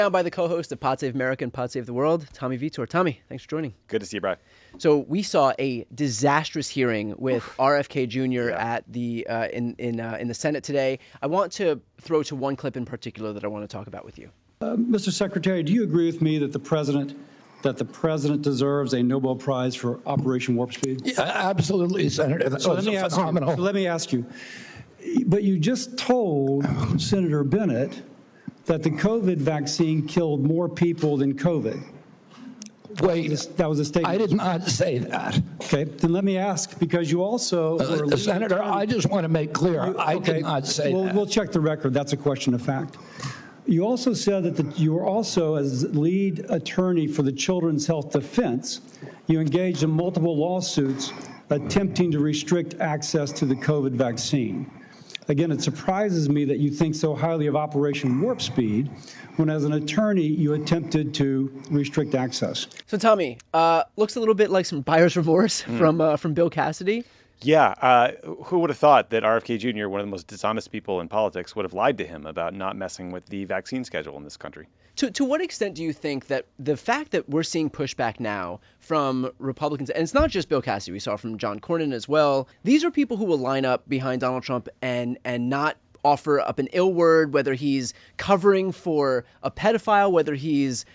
Now by the co-host of Pod Save America and Pod Save the World, Tommy Vietor. Tommy, thanks for joining. Good to see you, Brian. So we saw a disastrous hearing with RFK Jr. at the in the Senate today. I want to throw to one clip in particular that I want to talk about with you. Mr. Secretary, do you agree with me that the president deserves a Nobel Prize for Operation Warp Speed? Yeah, absolutely, Senator. That was phenomenal. So let me ask you. But you just told Senator Bennett that the COVID vaccine killed more people than COVID. Wait, that was a statement. I did not say that. Okay, then let me ask, because you also Senator, I just want to make clear, I did not say that. We'll check the record. That's a question of fact. You also said that you were also, as lead attorney for the Children's Health Defense, you engaged in multiple lawsuits attempting to restrict access to the COVID vaccine. Again, it surprises me that you think so highly of Operation Warp Speed when, as an attorney, you attempted to restrict access. So, Tommy, looks a little bit like some buyer's remorse from Bill Cassidy. Yeah, who would have thought that RFK Jr., one of the most dishonest people in politics, would have lied to him about not messing with the vaccine schedule in this country? To what extent do you think that the fact that we're seeing pushback now from Republicans, and it's not just Bill Cassidy, we saw from John Cornyn as well, these are people who will line up behind Donald Trump and not offer up an ill word, whether he's covering for a pedophile, whether he's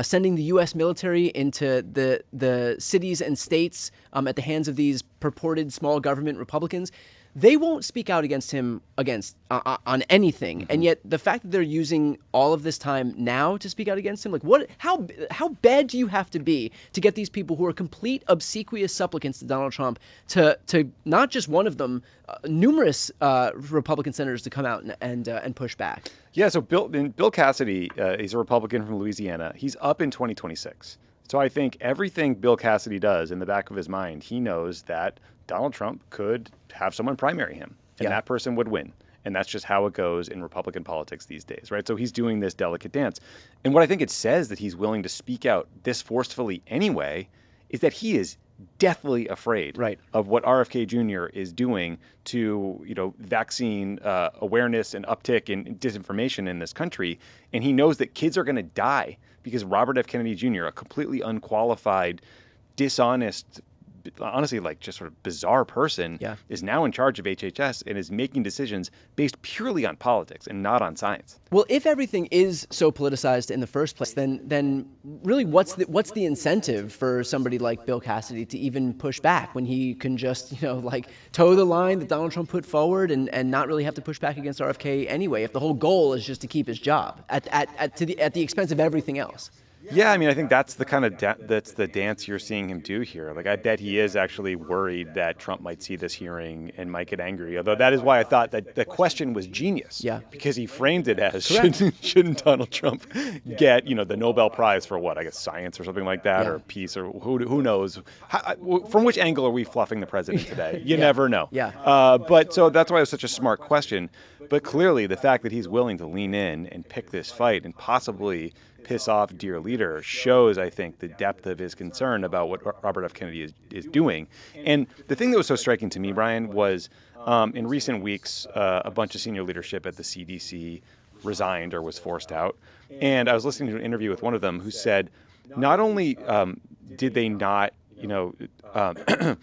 sending the U.S. military into the cities and states at the hands of these purported small government Republicans. They won't speak out against him on anything, and yet the fact that they're using all of this time now to speak out against him, like how bad do you have to be to get these people who are complete obsequious supplicants to Donald Trump to not just one of them, numerous Republican senators to come out and push back? Yeah, so Bill Cassidy, he's a Republican from Louisiana. He's up in 2026. So I think everything Bill Cassidy does in the back of his mind, he knows that Donald Trump could have someone primary him, and that person would win. And that's just how it goes in Republican politics these days, right? So he's doing this delicate dance. And what I think it says that he's willing to speak out this forcefully anyway is that he is deathly afraid of what RFK Jr. is doing to, vaccine awareness and uptick in disinformation in this country. And he knows that kids are going to die because Robert F. Kennedy Jr., a completely unqualified, dishonest, honestly, like just sort of bizarre person, is now in charge of HHS and is making decisions based purely on politics and not on science. Well, if everything is so politicized in the first place, then really what's the incentive for somebody like Bill Cassidy to even push back when he can just, toe the line that Donald Trump put forward and not really have to push back against RFK anyway, if the whole goal is just to keep his job at the expense of everything else? Yeah, I mean, I think that's the kind of that's the dance you're seeing him do here. Like, I bet he is actually worried that Trump might see this hearing and might get angry. Although that is why I thought that the question was genius. Yeah. Because he framed it as shouldn't Donald Trump get the Nobel Prize for what? I guess science or something like that, or peace, or who knows? From which angle are we fluffing the president today? You never know. Yeah. But so that's why it was such a smart question. But clearly, the fact that he's willing to lean in and pick this fight and possibly piss off dear leader shows, I think, the depth of his concern about what Robert F. Kennedy is doing. And the thing that was so striking to me, Brian, was in recent weeks, a bunch of senior leadership at the CDC resigned or was forced out. And I was listening to an interview with one of them who said, not only did they not, and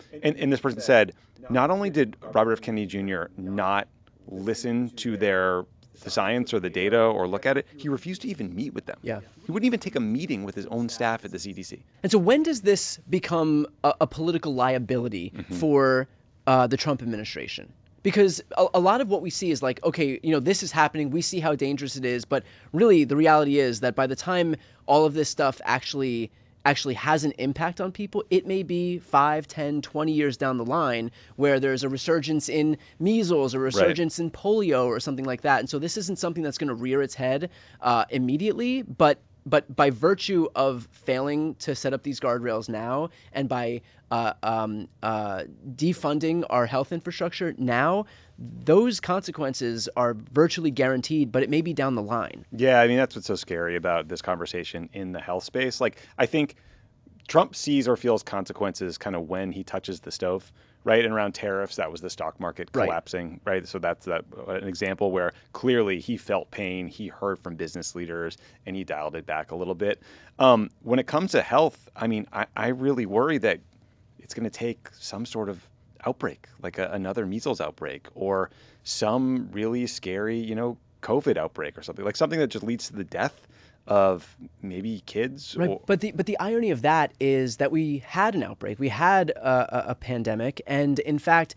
this person said, not only did Robert F. Kennedy Jr. not listen to the science or the data or look at it, he refused to even meet with them. Yeah. He wouldn't even take a meeting with his own staff at the CDC. And so when does this become a political liability for the Trump administration? Because a lot of what we see is like, okay, this is happening. We see how dangerous it is. But really, the reality is that by the time all of this stuff actually has an impact on people, it may be 5, 10, 20 years down the line where there's a resurgence in measles or resurgence in polio or something like that. And so this isn't something that's going to rear its head immediately, but by virtue of failing to set up these guardrails now and by defunding our health infrastructure now, those consequences are virtually guaranteed, but it may be down the line. Yeah, I mean, that's what's so scary about this conversation in the health space. Like, I think Trump sees or feels consequences kind of when he touches the stove, right? And around tariffs, that was the stock market Right. collapsing, right? So that's an example where clearly he felt pain, he heard from business leaders, and he dialed it back a little bit. When it comes to health, I mean, I really worry that it's going to take some sort of outbreak, like another measles outbreak or some really scary, COVID outbreak or something, like something that just leads to the death of maybe kids. Right, but the irony of that is that we had an outbreak, we had a pandemic, and in fact,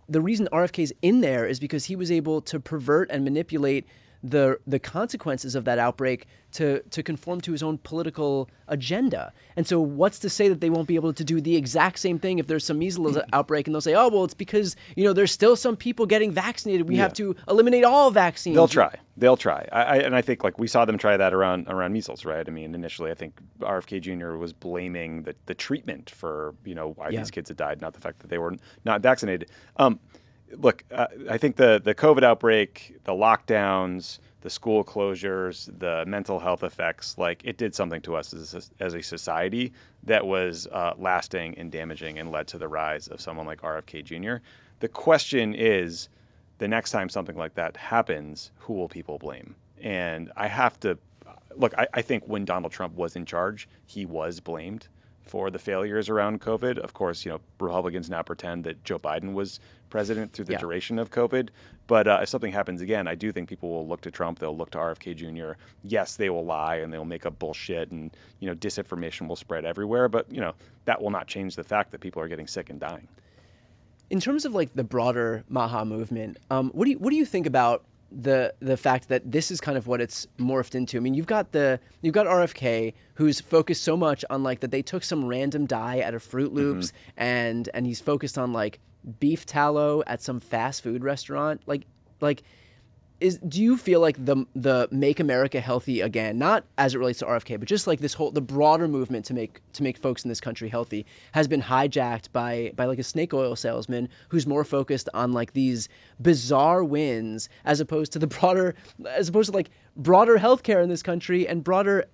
the reason RFK's in there is because he was able to pervert and manipulate the consequences of that outbreak to conform to his own political agenda. And so what's to say that they won't be able to do the exact same thing if there's some measles outbreak and they'll say, oh, well, it's because, there's still some people getting vaccinated. We have to eliminate all vaccines. They'll try. And I think we saw them try that around measles, right? I mean, initially, I think RFK Jr. was blaming the treatment for, why these kids had died, not the fact that they were not vaccinated. Look, I think the COVID outbreak, the lockdowns, the school closures, the mental health effects, it did something to us as a society that was lasting and damaging and led to the rise of someone like RFK Jr. The question is, the next time something like that happens, who will people blame? And I have to look, I think when Donald Trump was in charge, he was blamed for the failures around COVID. Of course, Republicans now pretend that Joe Biden was president through the duration of COVID. But if something happens again, I do think people will look to Trump. They'll look to RFK Jr. Yes, they will lie and they'll make up bullshit and, disinformation will spread everywhere. But, that will not change the fact that people are getting sick and dying. In terms of the broader Maha movement, what do you think about the fact that this is kind of what it's morphed into? I mean, you've got RFK, who's focused so much on that they took some random dye out of Fruit Loops, and he's focused on beef tallow at some fast food restaurant. Do you feel like the Make America Healthy Again, not as it relates to RFK, but just the broader movement to make folks in this country healthy has been hijacked by a snake oil salesman who's more focused on these bizarre wins as opposed to broader healthcare in this country and broader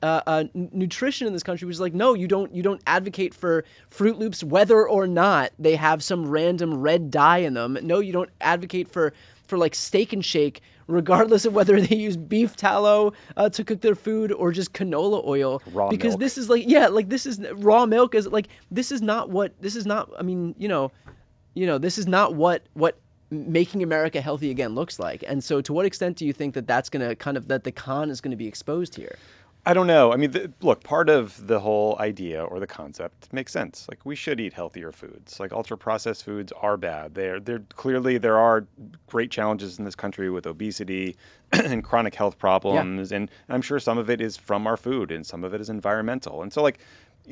nutrition in this country, which is no, you don't advocate for Fruit Loops whether or not they have some random red dye in them. No, you don't advocate for Steak and Shake, regardless of whether they use beef tallow to cook their food or just canola oil. Raw because milk. This is this is raw milk this is not what making America healthy again looks like. And so to what extent do you think that that's going to that the con is going to be exposed here? I don't know. I mean, look, part of the whole idea or the concept makes sense. We should eat healthier foods. Ultra processed foods are bad. They're clearly there are great challenges in this country with obesity and chronic health problems, and I'm sure some of it is from our food and some of it is environmental. And so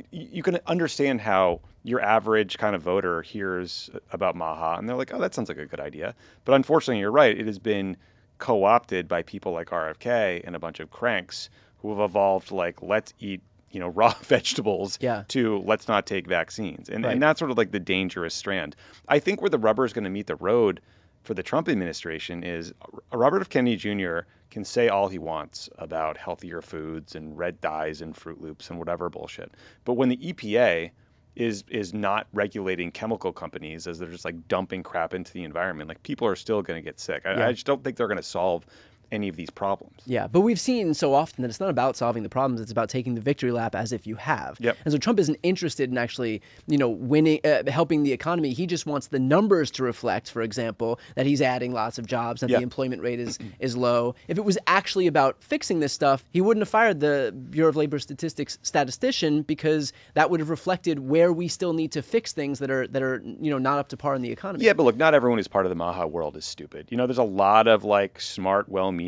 you can understand how your average kind of voter hears about Maha and they're like, oh, that sounds like a good idea. But unfortunately, you're right. It has been co-opted by people like RFK and a bunch of cranks who have evolved let's eat raw vegetables to let's not take vaccines. And that's sort of the dangerous strand. I think where the rubber is going to meet the road for the Trump administration is Robert F. Kennedy Jr. can say all he wants about healthier foods and red dyes and Fruit Loops and whatever bullshit. But when the EPA is not regulating chemical companies as they're just dumping crap into the environment, people are still going to get sick. I just don't think they're going to solve any of these problems. Yeah, but we've seen so often that it's not about solving the problems, it's about taking the victory lap as if you have. Yep. And so Trump isn't interested in actually, winning, helping the economy. He just wants the numbers to reflect, for example, that he's adding lots of jobs, that the employment rate is low. If it was actually about fixing this stuff, he wouldn't have fired the Bureau of Labor Statistics statistician, because that would have reflected where we still need to fix things that are not up to par in the economy. Yeah, but look, not everyone who's part of the Maha world is stupid. There's a lot of smart, well-meaning,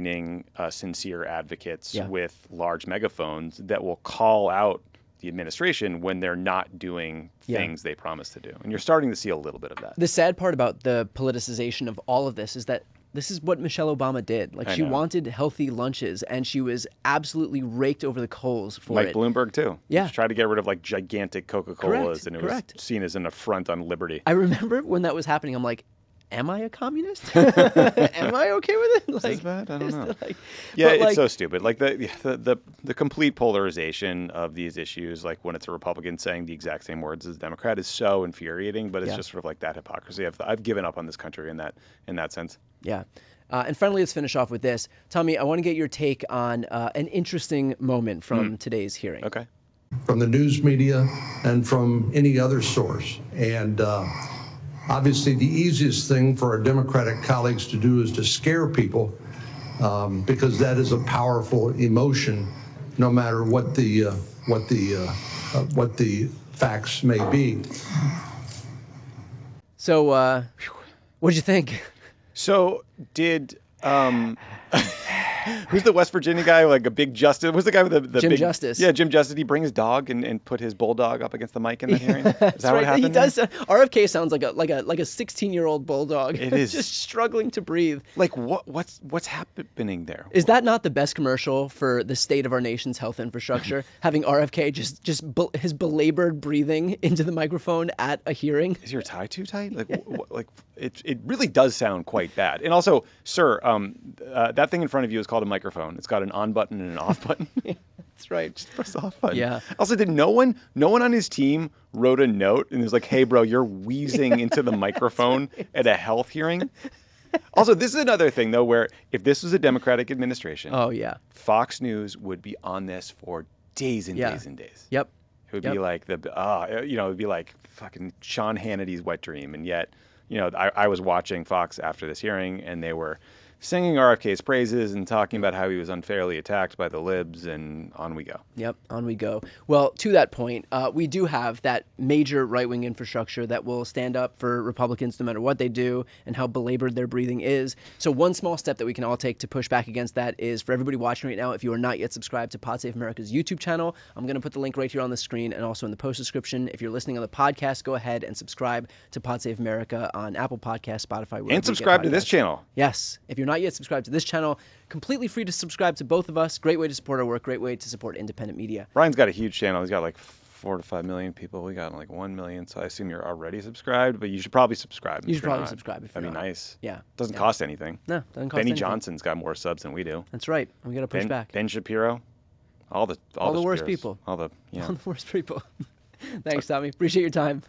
sincere advocates with large megaphones that will call out the administration when they're not doing things they promise to do. And you're starting to see a little bit of that. The sad part about the politicization of all of this is that this is what Michelle Obama did. She wanted healthy lunches, and she was absolutely raked over the coals for it. Bloomberg, too. Yeah. She tried to get rid of, gigantic Coca-Colas, and it was seen as an affront on liberty. I remember when that was happening, I'm like, am I a communist? Am I okay with it? Is this bad? I don't know. Yeah, it's so stupid. Like the complete polarization of these issues, like when it's a Republican saying the exact same words as a Democrat, is so infuriating. But it's just sort of like that hypocrisy. I've given up on this country in that sense. Yeah. And finally, let's finish off with this. Tommy, I want to get your take on an interesting moment from today's hearing. Okay. From the news media and from any other source. And obviously, the easiest thing for our Democratic colleagues to do is to scare people, because that is a powerful emotion, no matter what the facts may be. So, what'd you think? So did who's the West Virginia guy? Like a big Justice? Who's the guy with the Jim big, Justice. Yeah, Jim Justice. Did he bring his dog and put his bulldog up against the mic in that hearing? Is that right. what happened? He does. RFK sounds like a 16-year-old bulldog. It is just struggling to breathe. Like what's happening there? Is that not the best commercial for the state of our nation's health infrastructure? Having RFK just his belabored breathing into the microphone at a hearing. Is your tie too tight? Like it really does sound quite bad. And also, sir, that thing in front of you is called a microphone. It's got an on button and an off button. That's right. Just press the off button. Yeah. Also, did no one on his team wrote a note and was like, "Hey, bro, you're wheezing into the microphone at a health hearing"? Also, this is another thing though, where if this was a Democratic administration, Oh yeah. Fox News would be on this for days and days and days. Yep. It would be like it would be like fucking Sean Hannity's wet dream. And yet, I was watching Fox after this hearing, and they were singing RFK's praises and talking about how he was unfairly attacked by the libs, and on we go. Yep, on we go. Well, to that point, we do have that major right-wing infrastructure that will stand up for Republicans no matter what they do and how belabored their breathing is. So one small step that we can all take to push back against that is for everybody watching right now, if you are not yet subscribed to Pod Save America's YouTube channel, I'm going to put the link right here on the screen and also in the post description. If you're listening on the podcast, go ahead and subscribe to Pod Save America on Apple Podcasts, Spotify, wherever And subscribe to this channel. Yes. If you're not yet subscribed to this channel, completely free to subscribe to both of us. Great way to support our work. Great way to support independent media. Brian's got a huge channel. He's got like 4 to 5 million people. We got like 1 million. So I assume you're already subscribed, but you should probably subscribe. You should probably subscribe if you're That'd be not. nice. Yeah. Doesn't cost anything. No, doesn't cost Benny anything. Johnson's got more subs than we do. That's right. We got to push back. Ben Shapiro. All the worst Shapiros. people. All the All the worst people. Thanks, Tommy. Appreciate your time.